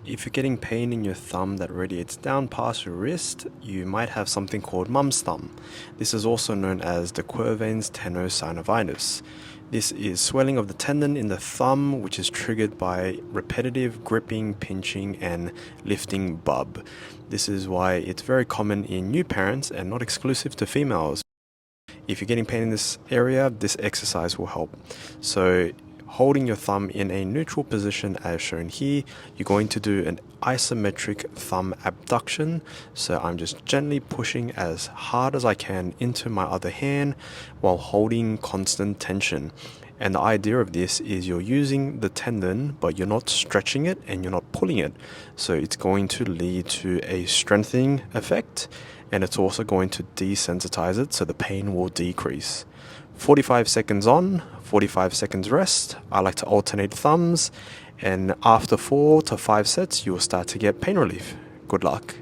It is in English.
If you're getting pain in your thumb that radiates down past your wrist, you might have something called mum's thumb. This is also known as the Quervain's tenosynovitis. This is swelling of the tendon in the thumb, which is triggered by repetitive gripping, pinching, and lifting bub. This is why it's very common in new parents and not exclusive to females. If you're getting pain in this area, this exercise will help. So, holding your thumb in a neutral position as shown here, you're going to do an isometric thumb abduction. So I'm just gently pushing as hard as I can into my other hand while holding constant tension. And the idea of this is you're using the tendon, but you're not stretching it and you're not pulling it. So it's going to lead to a strengthening effect, and it's also going to desensitize it so the pain will decrease. 45 seconds on, 45 seconds rest. I like to alternate thumbs, and after 4 to 5 sets, you will start to get pain relief. Good luck.